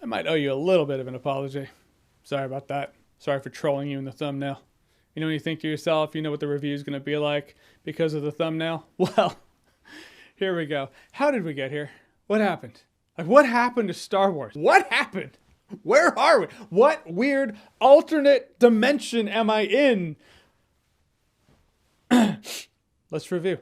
I might owe you a little bit of an apology. Sorry about that. Sorry for trolling you in the thumbnail. You know when you think to yourself, you know what the review is going to be like because of the thumbnail? Well, here we go. How did we get here? What happened? Like, what happened to Star Wars? What happened? Where are we? What weird alternate dimension am I in? Let's review.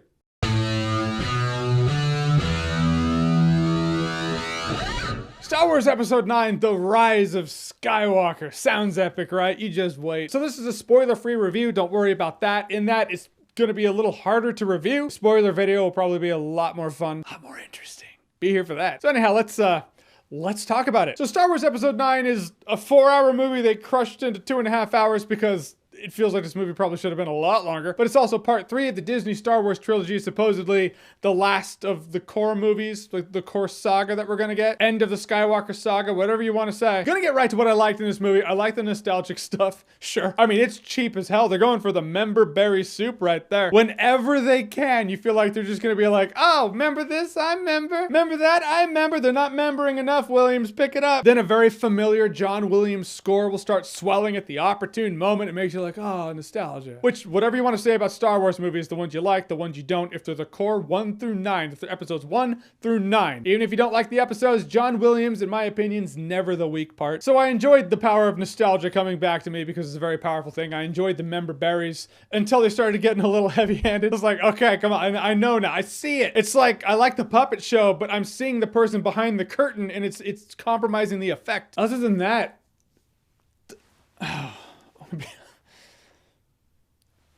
Star Wars Episode 9, The Rise of Skywalker. Sounds epic, right? You just wait. So this is a spoiler-free review. Don't worry about that. In that, it's going to be a little harder to review. Spoiler video will probably be a lot more fun, a lot more interesting. Be here for that. So anyhow, let's talk about it. So Star Wars Episode 9 is a 4-hour movie they crushed into 2.5 hours because it feels like this movie probably should have been a lot longer. But it's also part 3 of the Disney Star Wars trilogy, supposedly the last of the core movies, like the core saga that we're gonna get. End of the Skywalker saga, whatever you want to say. Gonna get right to what I liked in this movie. I like the nostalgic stuff, sure. I mean, it's cheap as hell. They're going for the member berry soup right there. Whenever they can, you feel like they're just gonna be like, oh, remember this? I remember. Remember that? I remember. They're not membering enough, Williams. Pick it up. Then a very familiar John Williams score will start swelling at the opportune moment. It makes you like, oh, nostalgia. Which, whatever you want to say about Star Wars movies, the ones you like, the ones you don't, if they're the core 1 through 9, if they're episodes 1 through 9. Even if you don't like the episodes, John Williams, in my opinion, is never the weak part. So I enjoyed the power of nostalgia coming back to me because it's a very powerful thing. I enjoyed the member berries until they started getting a little heavy-handed. I was like, okay, come on, I know now, I see it. It's like, I like the puppet show, but I'm seeing the person behind the curtain and it's compromising the effect. Other than that,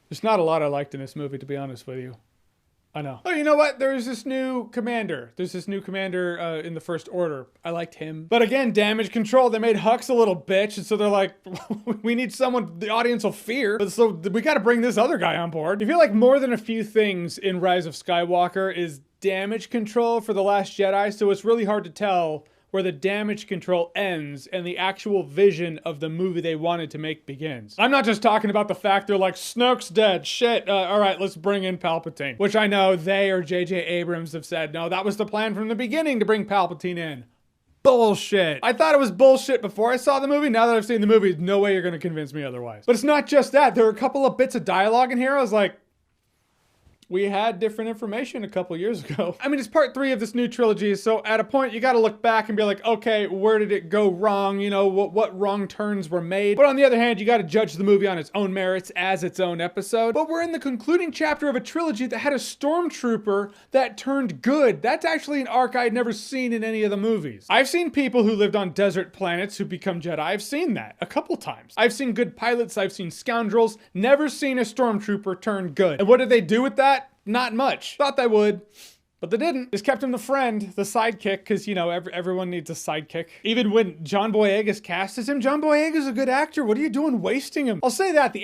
there's not a lot I liked in this movie, to be honest with you. I know. Oh, you know what? There's this new commander. There's this new commander in the First Order. I liked him. But again, damage control. They made Hux a little bitch, and so they're like, we need someone the audience will fear. But so we got to bring this other guy on board. I feel like more than a few things in Rise of Skywalker is damage control for The Last Jedi, so it's really hard to tell where the damage control ends and the actual vision of the movie they wanted to make begins. I'm not just talking about the fact they're like, Snoke's dead, shit, all right, let's bring in Palpatine. Which I know they or J.J. Abrams have said, no, that was the plan from the beginning to bring Palpatine in. Bullshit. I thought it was bullshit before I saw the movie. Now that I've seen the movie, no way you're gonna convince me otherwise. But it's not just that. There are a couple of bits of dialogue in here. I was like, we had different information a couple years ago. I mean, it's part 3 of this new trilogy, so at a point you gotta look back and be like, okay, where did it go wrong? You know, what wrong turns were made? But on the other hand, you gotta judge the movie on its own merits as its own episode. But we're in the concluding chapter of a trilogy that had a stormtrooper that turned good. That's actually an arc I'd never seen in any of the movies. I've seen people who lived on desert planets who become Jedi. I've seen that a couple times. I've seen good pilots, I've seen scoundrels, never seen a stormtrooper turn good. And what did they do with that? Not much. Thought they would, but they didn't. Just kept him the friend, the sidekick, because, you know, everyone needs a sidekick. Even when John Boyega's cast as him, John Boyega's a good actor. What are you doing wasting him? I'll say that,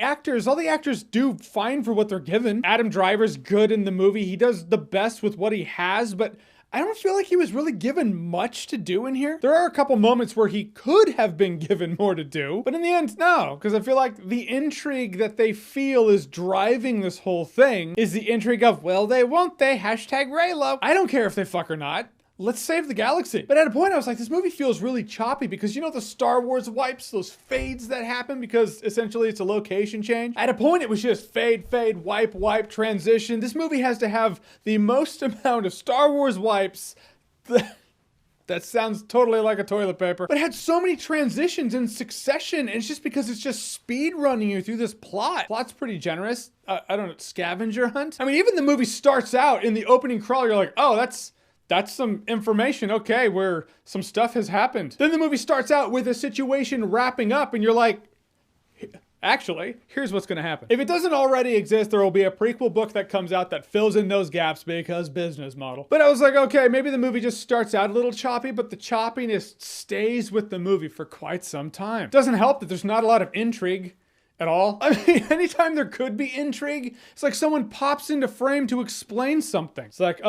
all the actors do fine for what they're given. Adam Driver's good in the movie. He does the best with what he has, but I don't feel like he was really given much to do in here. There are a couple moments where he could have been given more to do, but in the end, no, because I feel like the intrigue that they feel is driving this whole thing is the intrigue of, will they, won't they, hashtag Raylo. I don't care if they fuck or not. Let's save the galaxy. But at a point I was like, this movie feels really choppy because you know the Star Wars wipes, those fades that happen because essentially it's a location change? At a point it was just fade, fade, wipe, wipe, transition. This movie has to have the most amount of Star Wars wipes that sounds totally like a toilet paper, but it had so many transitions in succession, and it's just because it's just speed running you through this plot. Plot's pretty generous. I don't know, scavenger hunt? I mean, even the movie starts out in the opening crawl, you're like, oh, that's some information, okay, where some stuff has happened. Then the movie starts out with a situation wrapping up and you're like, actually, here's what's gonna happen. If it doesn't already exist, there will be a prequel book that comes out that fills in those gaps because business model. But I was like, okay, maybe the movie just starts out a little choppy, but the choppiness stays with the movie for quite some time. Doesn't help that there's not a lot of intrigue at all. I mean, anytime there could be intrigue, it's like someone pops into frame to explain something. It's like,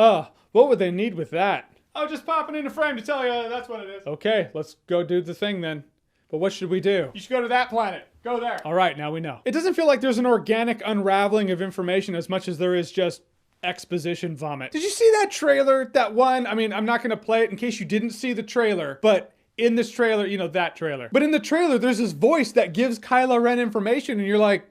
what would they need with that? Oh, just popping into frame to tell you that's what it is. Okay, let's go do the thing then. But what should we do? You should go to that planet. Go there. All right, now we know. It doesn't feel like there's an organic unraveling of information as much as there is just exposition vomit. Did you see that trailer? That one? I mean, I'm not going to play it in case you didn't see the trailer, but in this trailer, you know, that trailer. But in the trailer, there's this voice that gives Kylo Ren information, and you're like,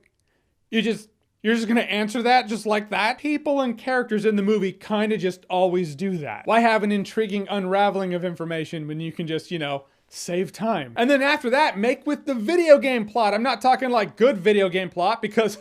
you're just gonna answer that just like that? People and characters in the movie kind of just always do that. Why have an intriguing unraveling of information when you can just, you know, save time? And then after that, make with the video game plot. I'm not talking like good video game plot, because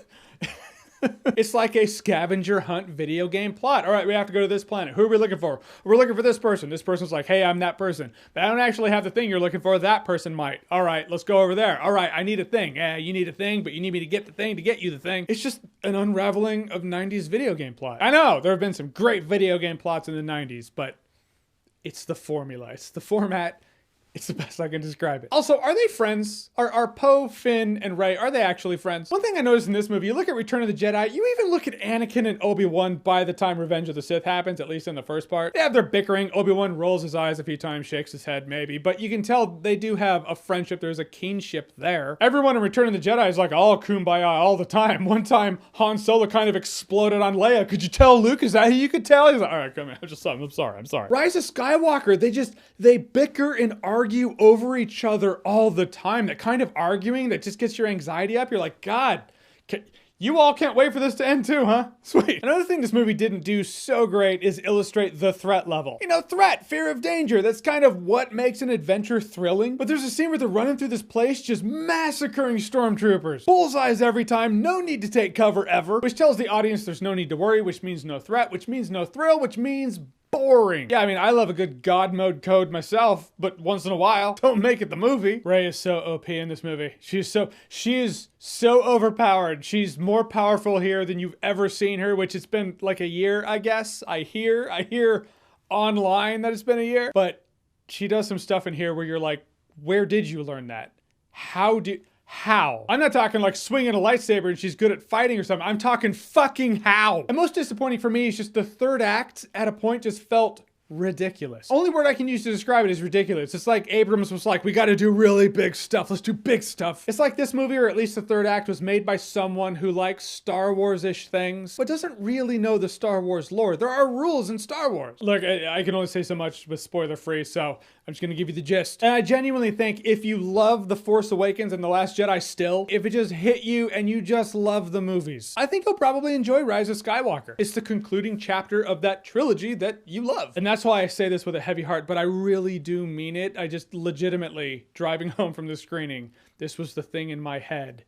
it's like a scavenger hunt video game plot. All right, we have to go to this planet. Who are we looking for? We're looking for this person. This person's like, hey, I'm that person. But I don't actually have the thing you're looking for. That person might. All right, let's go over there. All right, I need a thing. Yeah, you need a thing, but you need me to get the thing to get you the thing. It's just an unraveling of 90s video game plot. I know, there have been some great video game plots in the 90s, but it's the formula. It's the format. It's the best I can describe it. Also, are they friends? Are Poe, Finn, and Rey, are they actually friends? One thing I noticed in this movie, you look at Return of the Jedi, you even look at Anakin and Obi-Wan by the time Revenge of the Sith happens, at least in the first part. They have their bickering. Obi-Wan rolls his eyes a few times, shakes his head maybe, but you can tell they do have a friendship. There's a kinship there. Everyone in Return of the Jedi is like, oh, kumbaya all the time. One time, Han Solo kind of exploded on Leia. Could you tell, Luke? Is that who you could tell? He's like, all right, come here. I'm sorry. Rise of Skywalker, they bicker and argue over each other all the time. That kind of arguing that just gets your anxiety up. You're like, God, you all can't wait for this to end too, huh? Sweet. Another thing this movie didn't do so great is illustrate the threat level. You know, threat, fear of danger. That's kind of what makes an adventure thrilling. But there's a scene where they're running through this place just massacring stormtroopers. Bullseyes every time, no need to take cover ever, which tells the audience there's no need to worry, which means no threat, which means no thrill, which means boring. Yeah, I mean, I love a good God mode code myself, but once in a while, don't make it the movie. Rey is so OP in this movie. She is so overpowered. She's more powerful here than you've ever seen her, which it's been like a year, I guess. I hear online that it's been a year, but she does some stuff in here where you're like, where did you learn that? How? I'm not talking like swinging a lightsaber and she's good at fighting or something. I'm talking fucking how. And most disappointing for me is just the third act at a point just felt ridiculous. Only word I can use to describe it is ridiculous. It's like Abrams was like, we got to do really big stuff. Let's do big stuff. It's like this movie, or at least the third act, was made by someone who likes Star Wars-ish things, but doesn't really know the Star Wars lore. There are rules in Star Wars. Look, I can only say so much with spoiler-free, so I'm just going to give you the gist. And I genuinely think if you love The Force Awakens and The Last Jedi still, if it just hit you and you just love the movies, I think you'll probably enjoy Rise of Skywalker. It's the concluding chapter of that trilogy that you love. And that's why I say this with a heavy heart, but I really do mean it. I just legitimately, driving home from the screening, this was the thing in my head.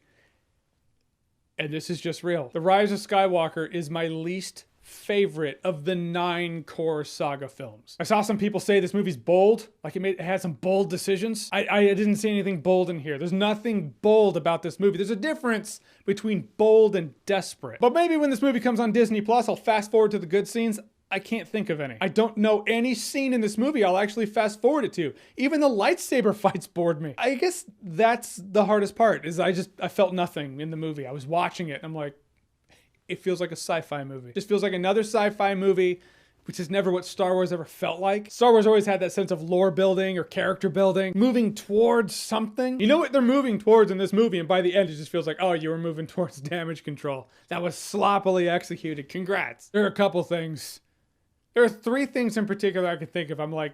And this is just real. The Rise of Skywalker is my least favorite of the 9 core saga films. I saw some people say this movie's bold, like it had some bold decisions. I didn't see anything bold in here. There's nothing bold about this movie. There's a difference between bold and desperate. But maybe when this movie comes on Disney Plus, I'll fast forward to the good scenes. I can't think of any. I don't know any scene in this movie I'll actually fast forward it to. Even the lightsaber fights bored me. I guess that's the hardest part, is I felt nothing in the movie. I was watching it and I'm like, it feels like a sci-fi movie. It just feels like another sci-fi movie, which is never what Star Wars ever felt like. Star Wars always had that sense of lore building or character building, moving towards something. You know what they're moving towards in this movie, and by the end it just feels like, oh, you were moving towards damage control. That was sloppily executed. Congrats. There are a couple things. There are 3 things in particular I could think of. I'm like,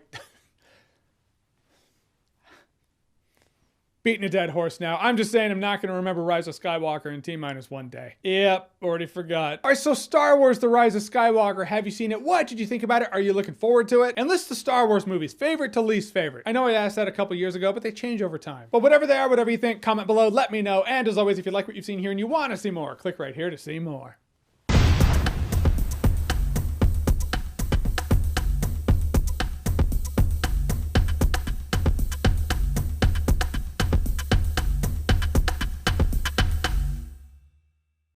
beating a dead horse now. I'm just saying I'm not going to remember Rise of Skywalker in T-minus 1 day. Yep, already forgot. All right, so Star Wars: The Rise of Skywalker. Have you seen it? What did you think about it? Are you looking forward to it? And list the Star Wars movies, favorite to least favorite. I know I asked that a couple years ago, but they change over time. But whatever they are, whatever you think, comment below, let me know. And as always, if you like what you've seen here and you want to see more, click right here to see more.